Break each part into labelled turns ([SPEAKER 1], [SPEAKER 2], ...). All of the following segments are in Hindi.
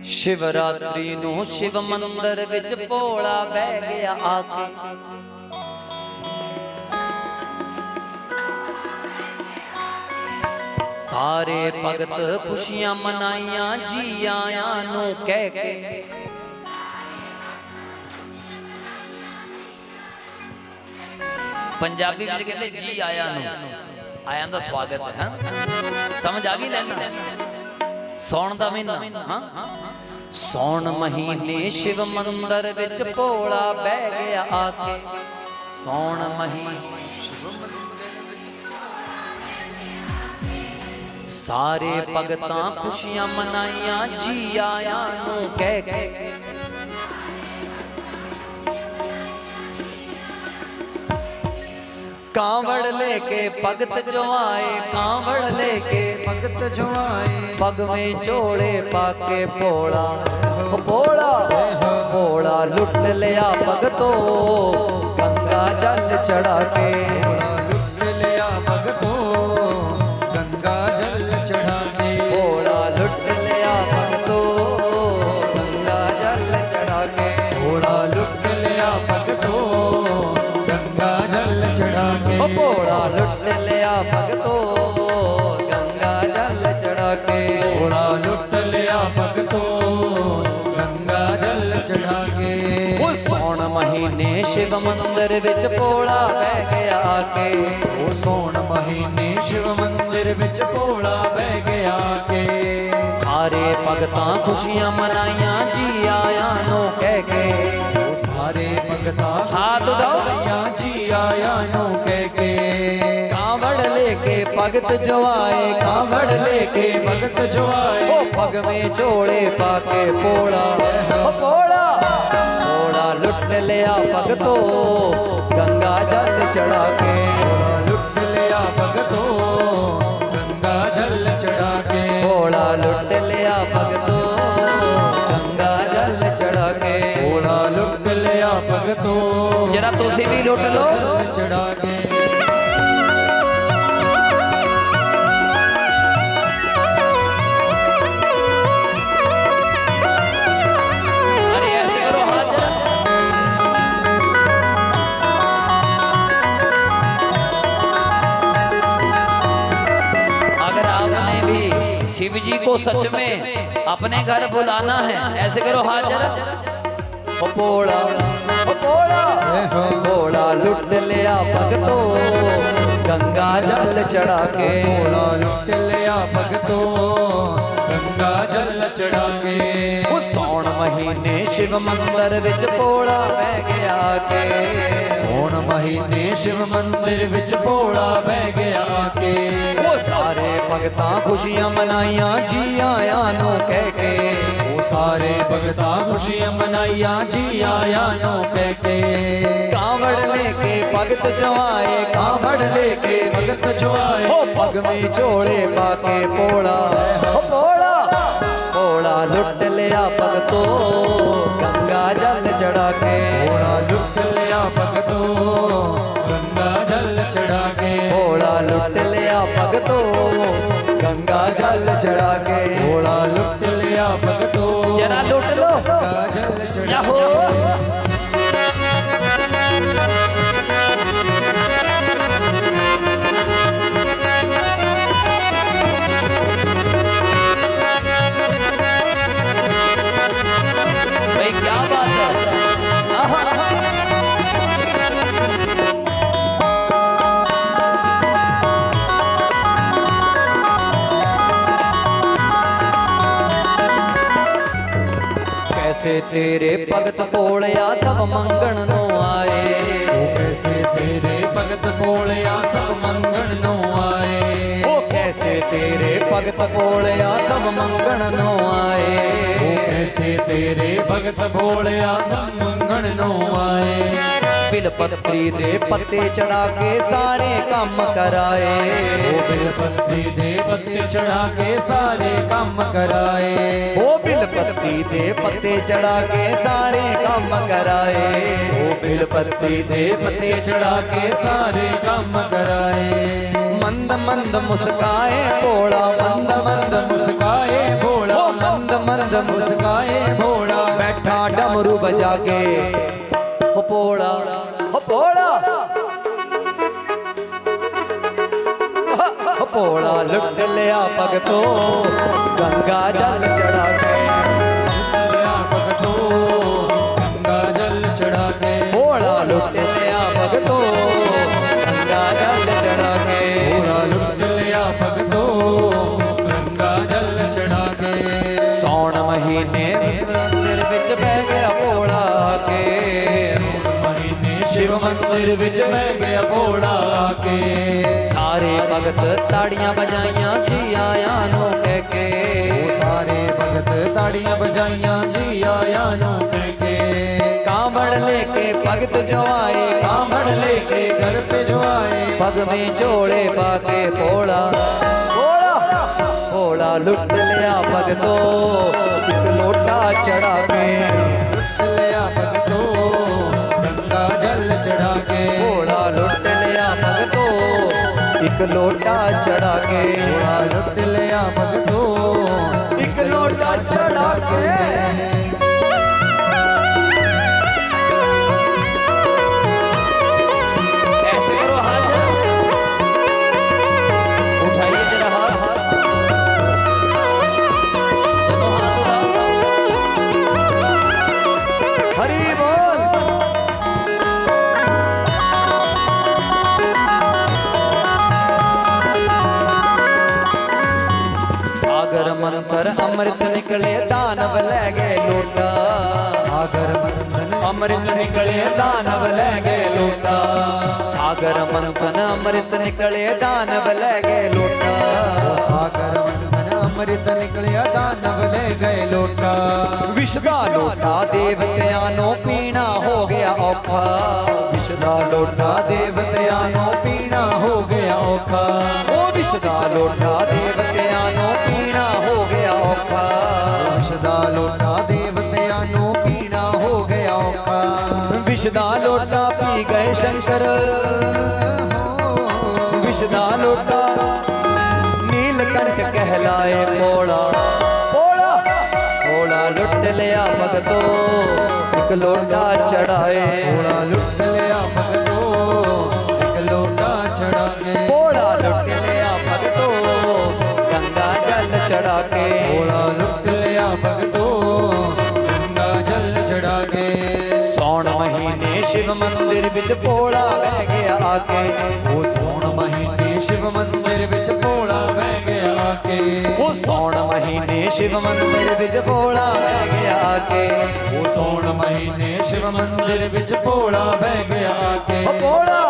[SPEAKER 1] शिवरात्रि नू शिव मंदिर विच भोला बह गया आके। सारे भगत खुशियां मनाइया जी आया नू कह के। पंजाबी में कहते जी आया नू, आया दा स्वागत है। समझ आ गई लेना? सौण दा महीना, हाँ सौण महीने शिव मंदिर विच भोला बह गया आके। सौण महीने सारे भगतां खुशियां मनाइया जी आया नू कह के। कांवड़ लेके भगत जो आए, कांवड़ लेके
[SPEAKER 2] भगत जो आए,
[SPEAKER 1] पग में चोड़े पाके भोला भोला भोला लुट लिया भगतो गंगा जल चढ़ा के।
[SPEAKER 2] लुट लिया भगतो गंगा जल चढ़ा के।
[SPEAKER 1] भोला लुट लिया भगतो गंगा जल चढ़ा के।
[SPEAKER 2] भोला लुट लिया भगतो गंगा जल चढ़ा के।
[SPEAKER 1] भोला लुट लिया भगतो गंगा जल चढ़ा के।
[SPEAKER 2] भोला लुट लिया भगतो गंगा जल चढ़ा के।
[SPEAKER 1] सौण महीने शिव मंदिर विच भोला बह गया आके।
[SPEAKER 2] ओ सौण महीने शिव मंदिर विच भोला बह गया के।
[SPEAKER 1] सारे भगतां खुशियां मनाइया जी आया नो कह के।
[SPEAKER 2] ओ सारे भगतां
[SPEAKER 1] हाथ उठाओ
[SPEAKER 2] जी आया नो कह के।
[SPEAKER 1] कांवड़ लेके भगत जो आए, कांवड़ लेके
[SPEAKER 2] भगत जो आए,
[SPEAKER 1] ओ पग में चोड़े पाके भोला भोला भोला लुट लिया भगतो गंगा जल चढ़ा के।
[SPEAKER 2] लुट लिया भगतो गंगा जल चढ़ा के।
[SPEAKER 1] भोला लुट लिया भगतो गंगा जल चढ़ा के।
[SPEAKER 2] भोला लुट लिया भगतो
[SPEAKER 1] जरा तुसी भी लुट लो
[SPEAKER 2] चढ़ा के।
[SPEAKER 1] अरे ऐसे करो हाथ जरा। अगर आपने भी शिव जी को सच में अपने घर बुलाना है, ऐसे करो हाथ जरा। ओ भोला ओ भोला भोला लुट लिया भगतो गंगा जल चढ़ा के।
[SPEAKER 2] भोला लुट लिया भगतो गंगा जल चढ़ा के।
[SPEAKER 1] सौण महीने शिव मंदिर विच भोला बह गया के।
[SPEAKER 2] सौण महीने शिव मंदिर विच भोला बह गया के।
[SPEAKER 1] वो सारे भगतां खुशियां मनाइया जी आया नो कह के।
[SPEAKER 2] वो सारे भगतां खुशियां मनाइया जी आया नो कह के।
[SPEAKER 1] कांवड़ लेके भगत जो आए, कांवड़ लेके
[SPEAKER 2] भगत जो आए,
[SPEAKER 1] ओ पग में चोड़े पाके भोला भोला भोला लुट लिया भगतो गंगा जल चढ़ा के।
[SPEAKER 2] भोला लुट लिया भगतो गंगा जल चढ़ा के।
[SPEAKER 1] भोला लुट लिया भगतो गंगा जल चढ़ा के।
[SPEAKER 2] भोला लुट लिया भगतो
[SPEAKER 1] जरा लुट लो
[SPEAKER 2] गंगा जल चढ़ा
[SPEAKER 1] हो। भाई क्या बात है। कैसे तेरे भगत भोलिया सब मंगण नो आए।
[SPEAKER 2] कैसे तेरे भगत भोलिया सब मंगण नो आए।
[SPEAKER 1] ओ कैसे तेरे भगत भोलिया सब मंगण नो आए।
[SPEAKER 2] कैसे तेरे भगत भोलिया सब मंगण नो आए।
[SPEAKER 1] बिल पत्री दे पत्ते चढ़ा के सारे काम कराए।
[SPEAKER 2] ओ बिल पत्री दे पत्ते चढ़ा के सारे काम कराए।
[SPEAKER 1] ओ बिल पत्री दे पत्ते चढ़ा के सारे काम कराए।
[SPEAKER 2] ओ बिल पत्री दे पत्ते चढ़ा के सारे काम कराए।
[SPEAKER 1] मंद मंद मुस्काए भोला, मंद मंद
[SPEAKER 2] मुस्काए भोला,
[SPEAKER 1] मंद मंद
[SPEAKER 2] मुस्काए भोला,
[SPEAKER 1] बैठा डमरू बजा के हो भोला हो भोला हो भोला लुट लिया भगतों गंगा जल चढ़ा के
[SPEAKER 2] लिया भगतों गंगा जल चढ़ा के,
[SPEAKER 1] भोला लुट लिया भगतों गंगा जल चढ़ा के
[SPEAKER 2] भोला लुट लिया भगतों गंगा जल चढ़ा के।
[SPEAKER 1] सौन महीने मंदिर विच बह गया भोला के,
[SPEAKER 2] महीने शिव मंदिर विच बह गया भोला के,
[SPEAKER 1] सारे भगत ताड़ियां बजाइयां जी आया नो कह के,
[SPEAKER 2] सारे भगत ताड़ियां बजाइयां जी आया नो कह के,
[SPEAKER 1] कांवड़ लेके भगत जो आए,
[SPEAKER 2] कांवड़ लेके घर पे जो आए,
[SPEAKER 1] पग में जोड़े पाके भोला भोला भोला लुट लिया भगतों एक लोटा चढ़ा के,
[SPEAKER 2] लुट लिया भगतों गंगा जल चढ़ा के,
[SPEAKER 1] भोला लुट लिया भगतों एक लोटा चढ़ा के,
[SPEAKER 2] भोला लुट लिया भगतों
[SPEAKER 1] एक लोटा चढ़ा के। ऐसे करो हाथ उठाइए जरा हाथ दोनों हाथ उठाओ। हरि बोल। सागर मंथर अमृत निकले दानव ले गए लोटा,
[SPEAKER 2] सागर मंथन
[SPEAKER 1] अमृत निकले दानव ले गए लोटा, सागर मंथन अमृत निकले दानव ले गए लोटा,
[SPEAKER 2] सागर मंथन अमृत निकलिया दानव ले गए लोटा,
[SPEAKER 1] विष दा लोटा देवतियां नो पीना हो गया औखा, विष दा लोटा
[SPEAKER 2] देवतियां नो पीना हो गया औखा,
[SPEAKER 1] ओ विष दा लोटा देवतियां नो पीना हो गया औखा,
[SPEAKER 2] विषदा लोटा देवतियां नो पीना हो गया औखा,
[SPEAKER 1] विष दा लोटा पी गए शंकर, विष दा लोटा नीलकंठ कहलाए भोला भोला भोला लुट लिया भगतों एक लोटा चढ़ाए,
[SPEAKER 2] भोला लुट लिया भगतों एक लोटा चढ़ा के,
[SPEAKER 1] भोला लुट लिया भगतों गंगा जल चढ़ा के,
[SPEAKER 2] भोला लुट लिया भगतों गंगा जल चढ़ा के।
[SPEAKER 1] सौन महीने शिव मंदिर विच भोला बह गया आके,
[SPEAKER 2] वो सौन महीने शिव मंदिर विच भोला बह गया आके,
[SPEAKER 1] वो सौन महीने शिव मंदिर विच भोला बह गया आके,
[SPEAKER 2] वो सौन महीने शिव मंदिर विच भोला बह गया आके,
[SPEAKER 1] ओ भोला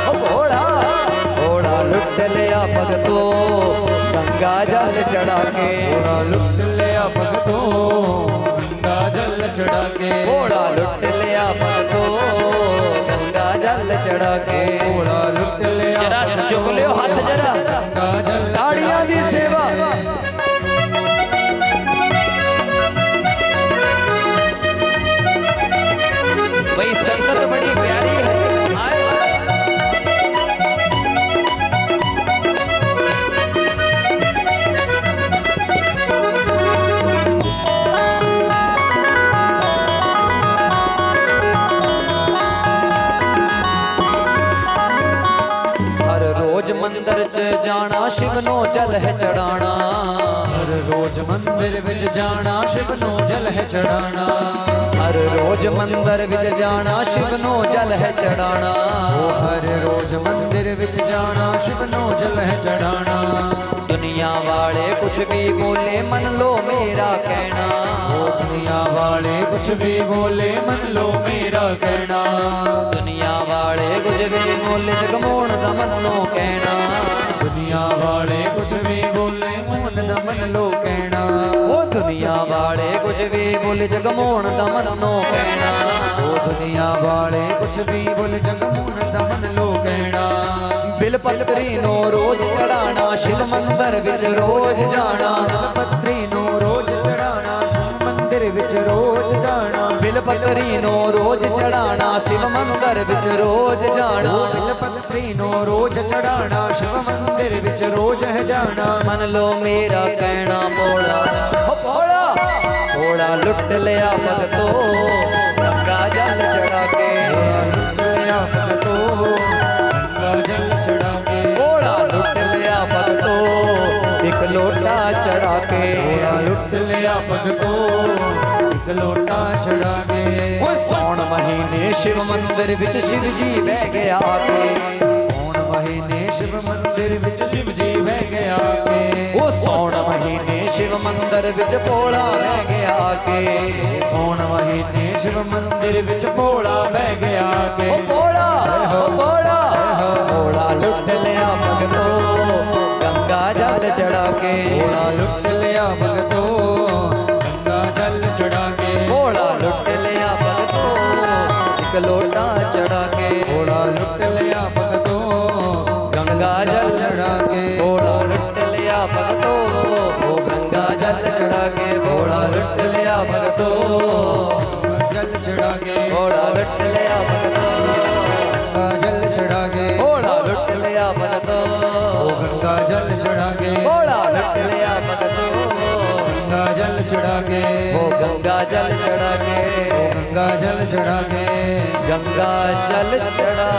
[SPEAKER 1] ओ भोला भोला लुट लिया भगतों गंगा जल चढ़ा के,
[SPEAKER 2] भोला लुट लिया भगतों गंगा जल चढ़ा के,
[SPEAKER 1] भोला लुट लिया भगतों गंगा जल चढ़ा के,
[SPEAKER 2] भोला लुट लिया
[SPEAKER 1] जरा चुक लियो हाथ जरा
[SPEAKER 2] गंगा जल
[SPEAKER 1] ताड़ियां दी सेवा। भाई संगत बड़ी प्यारी है। आए, हर रोज मंदिर च जाना शिव नो जल है चढ़ाना,
[SPEAKER 2] हर रोज मंदिर विच जाना शिव नो जल है चढ़ाना,
[SPEAKER 1] हर रोज मंदिर विच जाना शिव नो जल है चढ़ाना,
[SPEAKER 2] ओ हर रोज मंदिर विच जाना शिव नो जल है चढ़ाना,
[SPEAKER 1] दुनिया वाले कुछ भी बोले मन लो मेरा कहना,
[SPEAKER 2] ओ दुनिया वाले कुछ भी बोले मन लो मेरा कहना,
[SPEAKER 1] दुनिया वाले कुछ भी बोले जगमोहन दा मन लो कहना,
[SPEAKER 2] दुनिया वाले कुछ भी बोले मोहन दा मन लो कहना,
[SPEAKER 1] ओ दुनिया वाले कुछ भी बोले जगमोहन दा मन लो कहना,
[SPEAKER 2] ओ दुनिया वाले कुछ भी बोले जगमोहन दा मन लो कहना,
[SPEAKER 1] बिल पत्री नो रोज चढ़ाना शिव मंदिर विच रोज जाना,
[SPEAKER 2] पत्री नो रोज चढ़ाना शिव मंदिर विच रोज जाना,
[SPEAKER 1] बिल पत्री नो रोज चढ़ाना शिव मंदिर विच रोज जाना,
[SPEAKER 2] बिल पत्री नो रोज चढ़ाना शिव मंदिर विच रोज है जाना,
[SPEAKER 1] मन लो मेरा कहना भोला ओ भोला घोड़ा लुट लिया भगतो गंगा जल चढ़ा के
[SPEAKER 2] लुट लिया भगतो गंगा जल चढ़ा के
[SPEAKER 1] घोड़ा लुट लिया भगतो एक लोटा चढ़ा के
[SPEAKER 2] लुट लिया भगतो एक लोटा चढ़ा के
[SPEAKER 1] वो सौन महीने शिव मंदिर विच शिव जी बह गया के
[SPEAKER 2] सौन महीने शिव मंदिर विच शिव जी बह गया के
[SPEAKER 1] वो सौन महीने शिव मंदिर विच भोला बह गया के
[SPEAKER 2] सौन महीने शिव मंदिर विच भोला बह गया के
[SPEAKER 1] ओ भोला भोला लुट लिया भगतो गंगा जल चढ़ा के
[SPEAKER 2] भोला लुट लिया भगतो गंगा जल चढ़ा के
[SPEAKER 1] भोला लुट लिया भगतो एक लोटा चढ़ा के
[SPEAKER 2] भोला लुट लिया भगतो
[SPEAKER 1] गंगा जल
[SPEAKER 2] चढ़ा के
[SPEAKER 1] भोला लुट लिया भगतो ओ गंगा जल चढ़ा के भोला लुट लिया भगतो
[SPEAKER 2] जल चढ़ा के
[SPEAKER 1] भोला लुट लिया भगतो
[SPEAKER 2] गंगा जल चढ़ा के
[SPEAKER 1] भोला लुट लिया भगतो
[SPEAKER 2] गंगा जल चढ़ा के
[SPEAKER 1] भोला लुट लिया भगतो
[SPEAKER 2] गंगा जल चढ़ा के
[SPEAKER 1] ओ गंगा जल चढ़ा के
[SPEAKER 2] गंगा जल चढ़ा के
[SPEAKER 1] गंगा जल चढ़ा